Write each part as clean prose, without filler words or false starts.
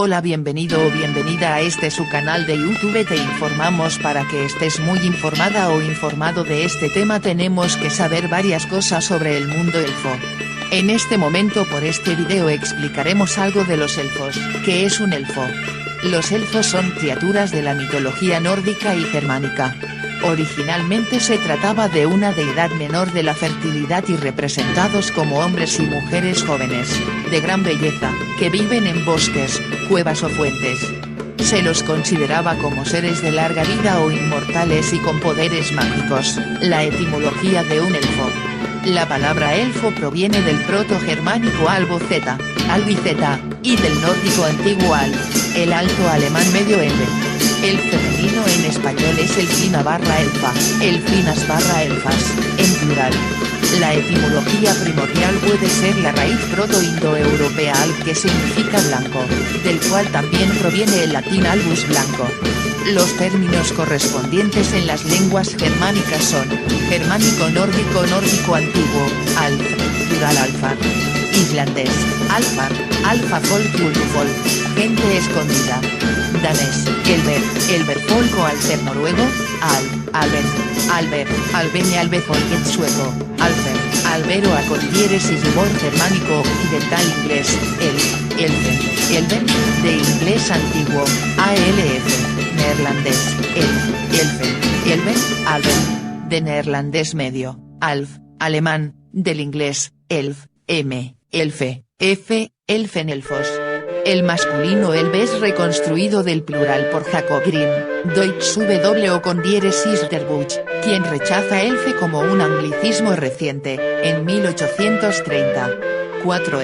Hola, bienvenido o bienvenida a este su canal de YouTube. Te informamos para que estés muy informada o informado de este tema. Tenemos que saber varias cosas sobre el mundo elfo. En este momento por este video explicaremos algo de los elfos. ¿Qué es un elfo? Los elfos son criaturas de la mitología nórdica y germánica. Originalmente se trataba de una deidad menor de la fertilidad y representados como hombres y mujeres jóvenes, de gran belleza, que viven en bosques, cuevas o fuentes. Se los consideraba como seres de larga vida o inmortales y con poderes mágicos. La etimología de un elfo. La palabra elfo proviene del proto-germánico albo-zeta, albiceta, y del nórdico antiguo al, el alto alemán medio elbe. El femenino en español es elfina/elfa, elfinas/elfas, en plural. La etimología primordial puede ser la raíz proto-indoeuropea alb, que significa blanco, del cual también proviene el latín albus, blanco. Los términos correspondientes en las lenguas germánicas son, germánico nórdico, nórdico antiguo, alf, plural alfar. Islandés, alfar, alfa folk, folk, gente escondida. Danés, elber, elberfolk o alter noruego, alben, alber, albene albefolket sueco, alfer, albero acondieres y rumor germánico occidental inglés, elfen, elben, de inglés antiguo, alf, neerlandés, elfen, elben, alben, de neerlandés medio, alf, alemán, del inglés, elf, elfe, elfen elfos. El masculino elbe es reconstruido del plural por Jacob Grimm, Deutsch W o con diéresis der Buch, quien rechaza elfe como un anglicismo reciente, en 1830. 4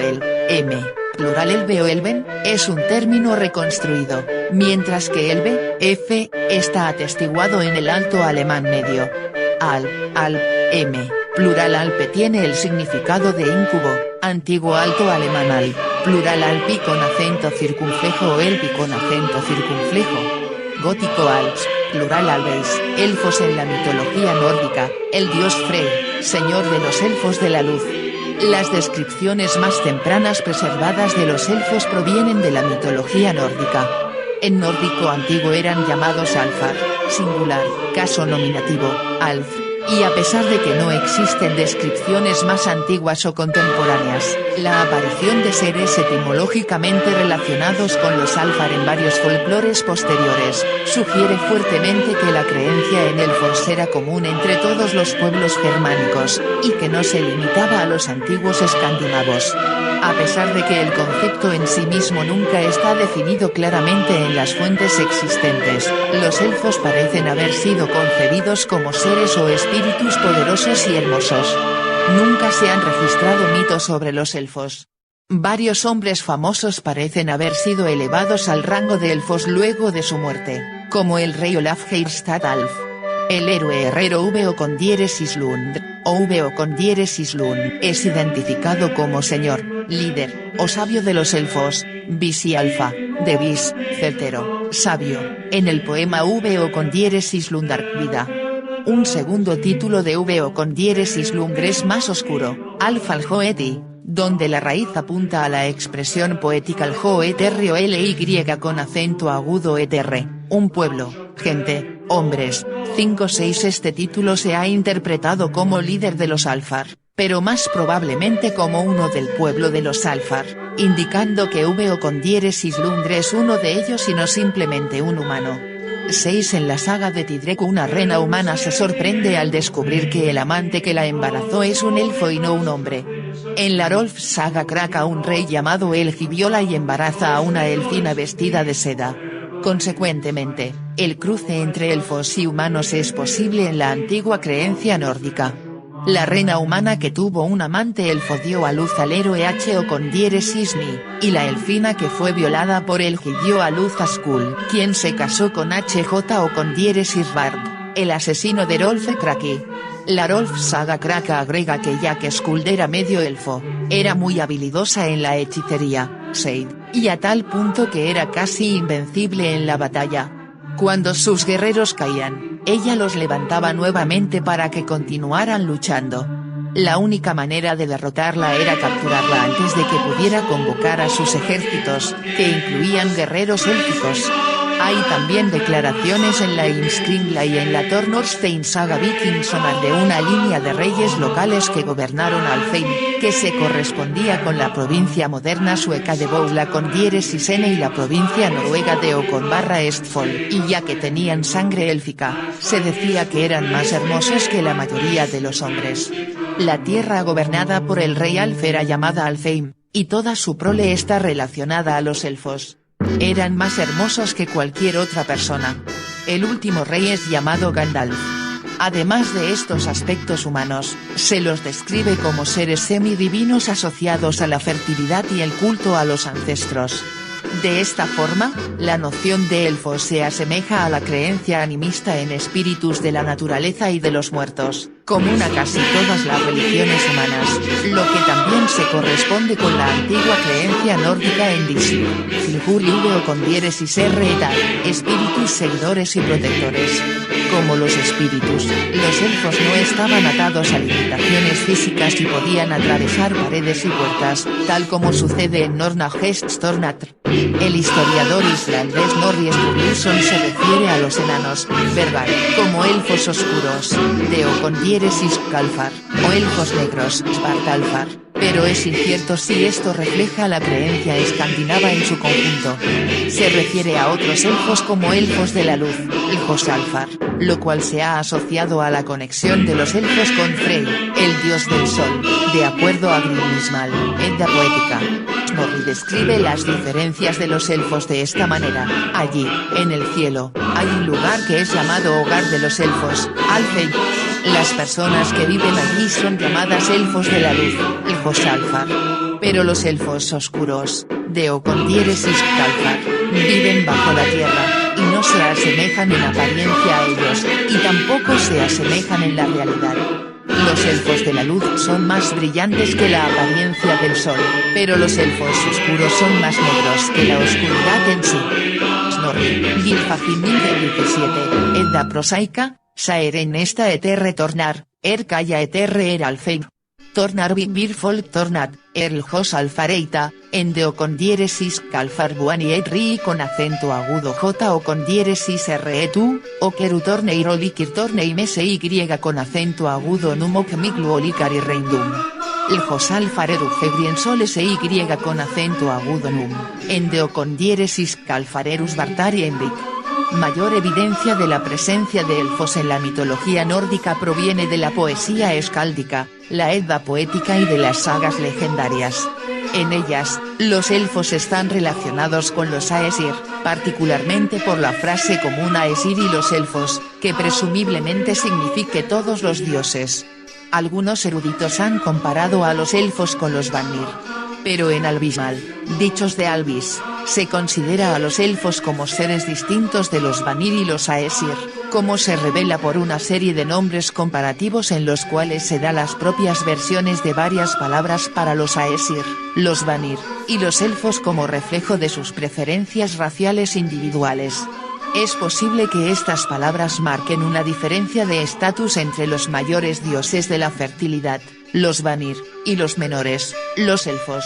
plural elbe o elben, es un término reconstruido, mientras que elbe, está atestiguado en el alto alemán medio. Plural alpe tiene el significado de incubo, antiguo alto alemán al, plural alpi con acento circunflejo o elpi con acento circunflejo. Gótico alps, plural albeis, elfos en la mitología nórdica, el dios Frey, señor de los elfos de la luz. Las descripciones más tempranas preservadas de los elfos provienen de la mitología nórdica. En nórdico antiguo eran llamados alfar, singular, caso nominativo, alf. Y a pesar de que no existen descripciones más antiguas o contemporáneas, la aparición de seres etimológicamente relacionados con los alfar en varios folclores posteriores, sugiere fuertemente que la creencia en elfos era común entre todos los pueblos germánicos, y que no se limitaba a los antiguos escandinavos. A pesar de que el concepto en sí mismo nunca está definido claramente en las fuentes existentes, los elfos parecen haber sido concebidos como seres o espíritus poderosos y hermosos. Nunca se han registrado mitos sobre los elfos. Varios hombres famosos parecen haber sido elevados al rango de elfos luego de su muerte, como el rey Olaf Geirstad-Alf. El héroe herrero V o con diéresis Lund, o V o con diéresis Lund, es identificado como señor, líder, o sabio de los elfos, Visi Alfa, de Vis, certero, sabio, en el poema V o con diéresis Lundar, vida. Un segundo título de V o con diéresis Lungr es más oscuro, Alfa al-Joeti, donde la raíz apunta a la expresión poética al-Joeterri o Ly con acento agudo etr, un pueblo, gente, hombres. 5-6 Este título se ha interpretado como líder de los alfar, pero más probablemente como uno del pueblo de los alfar, indicando que V o con diéresis Lungr es uno de ellos y no simplemente un humano. 6 En la saga de Tidrek una reina humana se sorprende al descubrir que el amante que la embarazó es un elfo y no un hombre. En la Rolf saga Kraka un rey llamado Helgi viola y embaraza a una elfina vestida de seda. Consecuentemente, el cruce entre elfos y humanos es posible en la antigua creencia nórdica. La reina humana que tuvo un amante elfo dio a luz al héroe H o con diéresis Mi, y la elfina que fue violada por Helgi dio a luz a Skull, quien se casó con HJ o con diéresis Vard, el asesino de Rolf Kraki. La Rolf saga Kraka agrega que ya que Skuld era medio elfo, era muy habilidosa en la hechicería, Seid, y a tal punto que era casi invencible en la batalla. Cuando sus guerreros caían, ella los levantaba nuevamente para que continuaran luchando. La única manera de derrotarla era capturarla antes de que pudiera convocar a sus ejércitos, que incluían guerreros élficos. Hay también declaraciones en la Heimskringla y en la Tornorstein Saga Vikingsonar de una línea de reyes locales que gobernaron Alfheim, que se correspondía con la provincia moderna sueca de Boula con Dieresisene y la provincia noruega de Okon/Estfold, y ya que tenían sangre élfica, se decía que eran más hermosos que la mayoría de los hombres. La tierra gobernada por el rey Alf era llamada Alfheim, y toda su prole está relacionada a los elfos. Eran más hermosos que cualquier otra persona. El último rey es llamado Gandalf. Además de estos aspectos humanos, se los describe como seres semidivinos asociados a la fertilidad y el culto a los ancestros. De esta forma, la noción de elfos se asemeja a la creencia animista en espíritus de la naturaleza y de los muertos, común a casi todas las religiones humanas, lo que también se corresponde con la antigua creencia nórdica en Disir, Filgur o con diéresis R espíritus seguidores y protectores. Como los espíritus, los elfos no estaban atados a limitaciones físicas y podían atravesar paredes y puertas, tal como sucede en Norna-Geststornatr. El historiador islandés Norri Sturluson se refiere a los enanos, Vergar, como elfos oscuros, de o con diéresis Kalfar, o elfos negros, Svartalfar, pero es incierto si esto refleja la creencia escandinava en su conjunto. Se refiere a otros elfos como elfos de la luz, Ljosalfar, lo cual se ha asociado a la conexión de los elfos con Frey, el dios del sol, de acuerdo a Grimnismal, Edda Poética. Snorri describe las diferencias de los elfos de esta manera: allí, en el cielo, hay un lugar que es llamado hogar de los elfos, Alfheim. Las personas que viven allí son llamadas elfos de la luz, Ljosalfar. Pero los elfos oscuros, de o con diéresis Kalfar, viven bajo la tierra, y no se asemejan en apariencia a ellos, y tampoco se asemejan en la realidad. Los elfos de la luz son más brillantes que la apariencia del sol, pero los elfos oscuros son más negros que la oscuridad en sí. Snorri, Gylfaginning 17, Edda prosaica, Saeren esta eterre tornar, Kaya eterre Alfheim. Tornar vivir folk tornat, Ljosalfareita, Endeo con diéresis Kalfar buani ri con acento agudo J o con diéresis tu, o Kerutornei rolikirtornei mese y con acento agudo numok miglu olikari reindum. Ljosalfareru febrien soles y con acento agudo num, Endeo con diéresis Kalfarerus bartari envic. Mayor evidencia de la presencia de elfos en la mitología nórdica proviene de la poesía escáldica, la Edda poética y de las sagas legendarias. En ellas, los elfos están relacionados con los Aesir, particularmente por la frase común Aesir y los elfos, que presumiblemente signifique todos los dioses. Algunos eruditos han comparado a los elfos con los Vanir. Pero en Albismal, dichos de Alvis, se considera a los elfos como seres distintos de los Vanir y los Aesir, como se revela por una serie de nombres comparativos en los cuales se da las propias versiones de varias palabras para los Aesir, los Vanir, y los elfos como reflejo de sus preferencias raciales individuales. Es posible que estas palabras marquen una diferencia de estatus entre los mayores dioses de la fertilidad, los Vanir, y los menores, los elfos.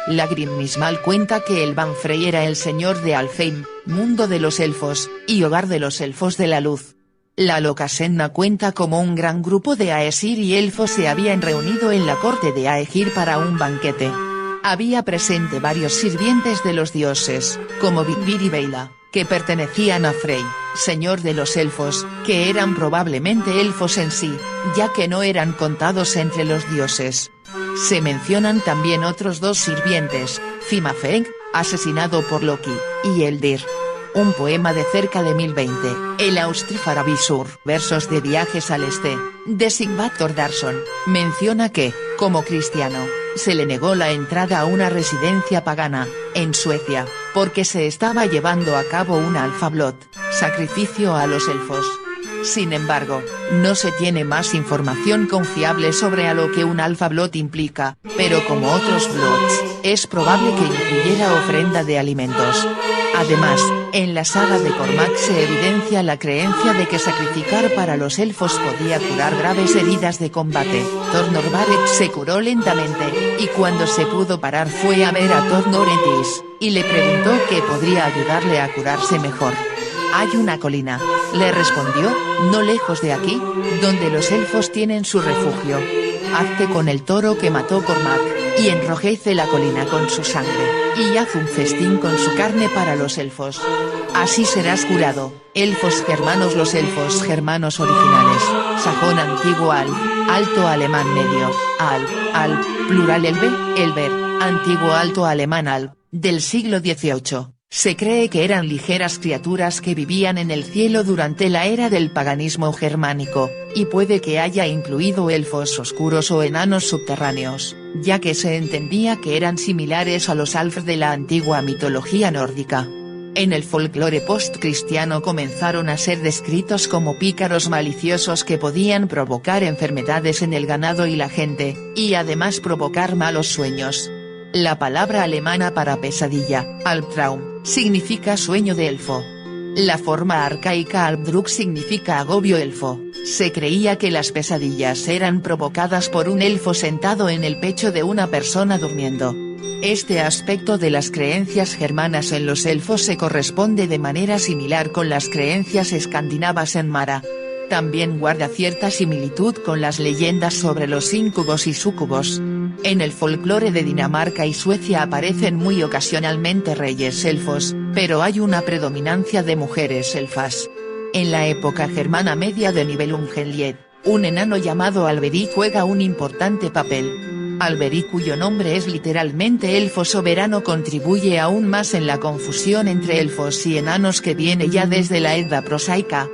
La Grimnismal cuenta que el Banfrey era el señor de Alfheim, mundo de los elfos, y hogar de los elfos de la luz. La Lokasenna cuenta como un gran grupo de Aesir y elfos se habían reunido en la corte de Aegir para un banquete. Había presente varios sirvientes de los dioses, como Vigvir y Beila, que pertenecían a Frey, señor de los elfos, que eran probablemente elfos en sí, ya que no eran contados entre los dioses. Se mencionan también otros dos sirvientes, Fimafeng, asesinado por Loki, y Eldir. Un poema de cerca de 1020, el Austrifarabisur, versos de Viajes al Este, de Sigvard Thordarson, menciona que, como cristiano, se le negó la entrada a una residencia pagana, en Suecia, porque se estaba llevando a cabo un alfablot, sacrificio a los elfos. Sin embargo, no se tiene más información confiable sobre a lo que un Alpha Blood implica, pero como otros Bloods, es probable que incluyera ofrenda de alimentos. Además, en la saga de Cormac se evidencia la creencia de que sacrificar para los elfos podía curar graves heridas de combate. Tornor Barrett se curó lentamente, y cuando se pudo parar fue a ver a Tornor Entis, y le preguntó qué podría ayudarle a curarse mejor. «Hay una colina», le respondió, «no lejos de aquí, donde los elfos tienen su refugio. Hazte con el toro que mató Cormac, y enrojece la colina con su sangre, y haz un festín con su carne para los elfos. Así serás curado». Elfos germanos. Los elfos germanos originales, sajón antiguo alto alemán medio, plural elber, antiguo alto alemán del siglo XVIII. Se cree que eran ligeras criaturas que vivían en el cielo durante la era del paganismo germánico, y puede que haya incluido elfos oscuros o enanos subterráneos, ya que se entendía que eran similares a los Alf de la antigua mitología nórdica. En el folclore post-cristiano comenzaron a ser descritos como pícaros maliciosos que podían provocar enfermedades en el ganado y la gente, y además provocar malos sueños. La palabra alemana para pesadilla, Albtraum, significa sueño de elfo. La forma arcaica Albdruk significa agobio elfo. Se creía que las pesadillas eran provocadas por un elfo sentado en el pecho de una persona durmiendo. Este aspecto de las creencias germanas en los elfos se corresponde de manera similar con las creencias escandinavas en Mara. También guarda cierta similitud con las leyendas sobre los íncubos y súcubos. En el folclore de Dinamarca y Suecia aparecen muy ocasionalmente reyes elfos, pero hay una predominancia de mujeres elfas. En la época germana media de Nibelungenlied, un enano llamado Alberic juega un importante papel. Alberic, cuyo nombre es literalmente elfo soberano, contribuye aún más en la confusión entre elfos y enanos que viene ya desde la Edda prosaica.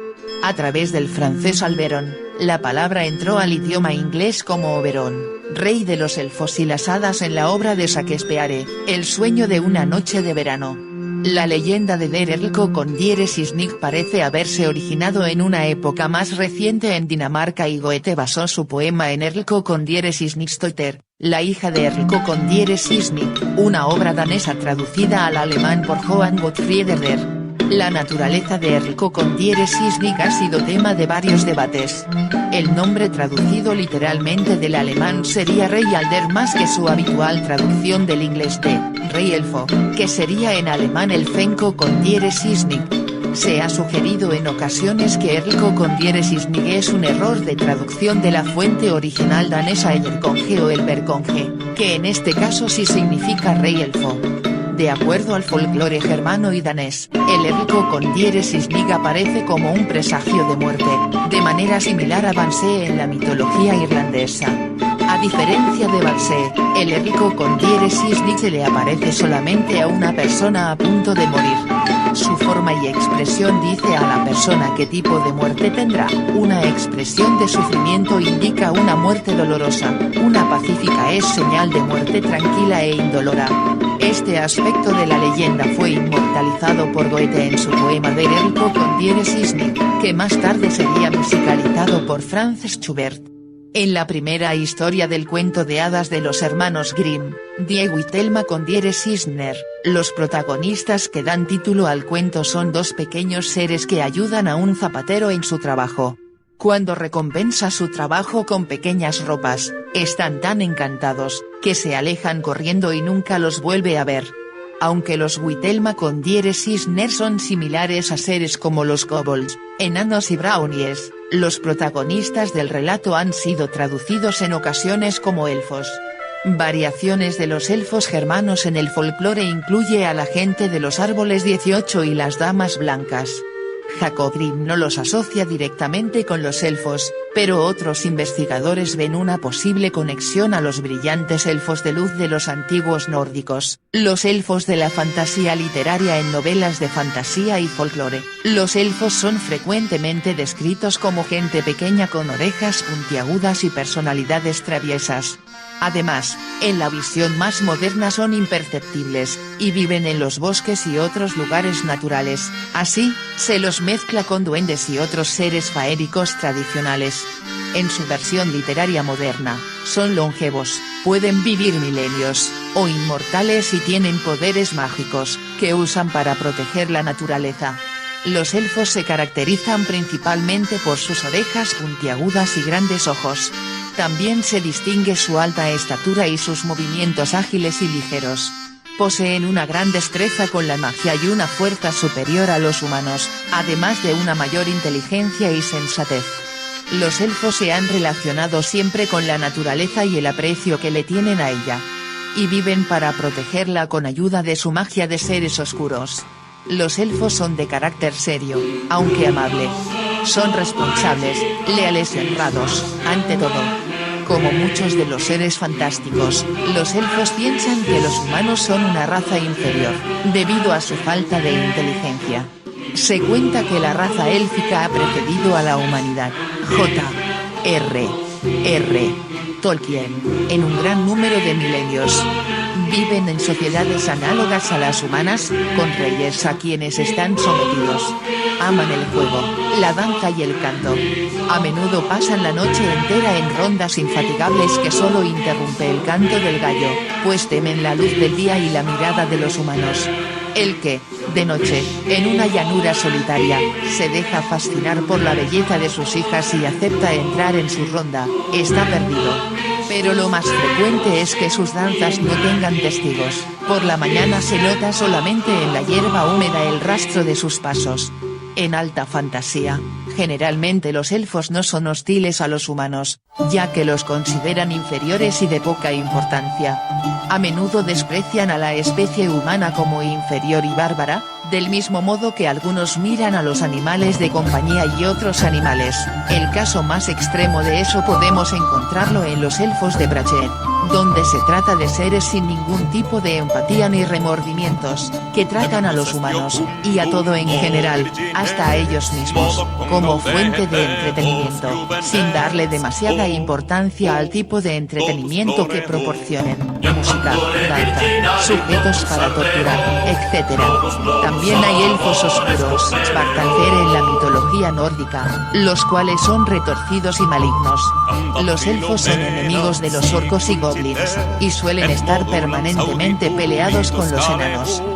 A través del francés Alberon, la palabra entró al idioma inglés como Oberon, rey de los elfos y las hadas en la obra de Shakespeare, El sueño de una noche de verano. La leyenda de Der Erlko con diéresis Nig parece haberse originado en una época más reciente en Dinamarca, y Goethe basó su poema en Erlko con diéresis Nigstotter, la hija de Erlko con diéresis Nig, una obra danesa traducida al alemán por Johann Gottfried Herder. La naturaleza de Erlko con diéresis Nig ha sido tema de varios debates. El nombre traducido literalmente del alemán sería Rey Alder más que su habitual traducción del inglés de Rey Elfo, que sería en alemán Elfenko con diéresis Nig. Se ha sugerido en ocasiones que Erlko con diéresis Nig es un error de traducción de la fuente original danesa Ellerkonge o Elberkonge, que en este caso sí significa Rey Elfo. De acuerdo al folclore germano y danés, el Erlko con diéresis Nig aparece como un presagio de muerte, de manera similar a Banshee en la mitología irlandesa. A diferencia de Banshee, el Erlko con diéresis Nig se le aparece solamente a una persona a punto de morir. Su forma y expresión dice a la persona qué tipo de muerte tendrá. Una expresión de sufrimiento indica una muerte dolorosa, una pacífica es señal de muerte tranquila e indolora. Este aspecto de la leyenda fue inmortalizado por Goethe en su poema Der Erlko con diéresis Nig, que más tarde sería musicalizado por Franz Schubert. En la primera historia del cuento de hadas de los hermanos Grimm, Diego y Thelma con diéresis Ner, los protagonistas que dan título al cuento son dos pequeños seres que ayudan a un zapatero en su trabajo. Cuando recompensa su trabajo con pequeñas ropas, están tan encantados, que se alejan corriendo y nunca los vuelve a ver. Aunque los Witelma con diéresis Ner son similares a seres como los kobolds, enanos y brownies, los protagonistas del relato han sido traducidos en ocasiones como elfos. Variaciones de los elfos germanos en el folclore incluye a la gente de los árboles 18 y las damas blancas. Jacob Grimm no los asocia directamente con los elfos, pero otros investigadores ven una posible conexión a los brillantes elfos de luz de los antiguos nórdicos, los elfos de la fantasía literaria en novelas de fantasía y folclore. Los elfos son frecuentemente descritos como gente pequeña con orejas puntiagudas y personalidades traviesas. Además, en la visión más moderna son imperceptibles, y viven en los bosques y otros lugares naturales, así, se los mezcla con duendes y otros seres faéricos tradicionales. En su versión literaria moderna, son longevos, pueden vivir milenios, o inmortales y tienen poderes mágicos, que usan para proteger la naturaleza. Los elfos se caracterizan principalmente por sus orejas puntiagudas y grandes ojos. También se distingue su alta estatura y sus movimientos ágiles y ligeros. Poseen una gran destreza con la magia y una fuerza superior a los humanos, además de una mayor inteligencia y sensatez. Los elfos se han relacionado siempre con la naturaleza y el aprecio que le tienen a ella. Y viven para protegerla con ayuda de su magia de seres oscuros. Los elfos son de carácter serio, aunque amable. Son responsables, leales y honrados, ante todo. Como muchos de los seres fantásticos, los elfos piensan que los humanos son una raza inferior, debido a su falta de inteligencia. Se cuenta que la raza élfica ha precedido a la humanidad. J.R.R. Tolkien, en un gran número de milenios. Viven en sociedades análogas a las humanas, con reyes a quienes están sometidos. Aman el juego, la danza y el canto. A menudo pasan la noche entera en rondas infatigables que solo interrumpe el canto del gallo, pues temen la luz del día y la mirada de los humanos. El que, de noche, en una llanura solitaria, se deja fascinar por la belleza de sus hijas y acepta entrar en su ronda, está perdido. Pero lo más frecuente es que sus danzas no tengan testigos. Por la mañana se nota solamente en la hierba húmeda el rastro de sus pasos. En alta fantasía, generalmente los elfos no son hostiles a los humanos, ya que los consideran inferiores y de poca importancia. A menudo desprecian a la especie humana como inferior y bárbara, del mismo modo que algunos miran a los animales de compañía y otros animales. El caso más extremo de eso podemos encontrarlo en los elfos de Brachet, donde se trata de seres sin ningún tipo de empatía ni remordimientos, que tratan a los humanos, y a todo en general, hasta a ellos mismos, como fuente de entretenimiento, sin darle demasiada importancia al tipo de entretenimiento que proporcionen, música, danza, sujetos para torturar, etc. También hay elfos oscuros, Svartalfheir en la mitología nórdica, los cuales son retorcidos y malignos. Los elfos son enemigos de los orcos y goblins, y suelen estar permanentemente peleados con los enanos.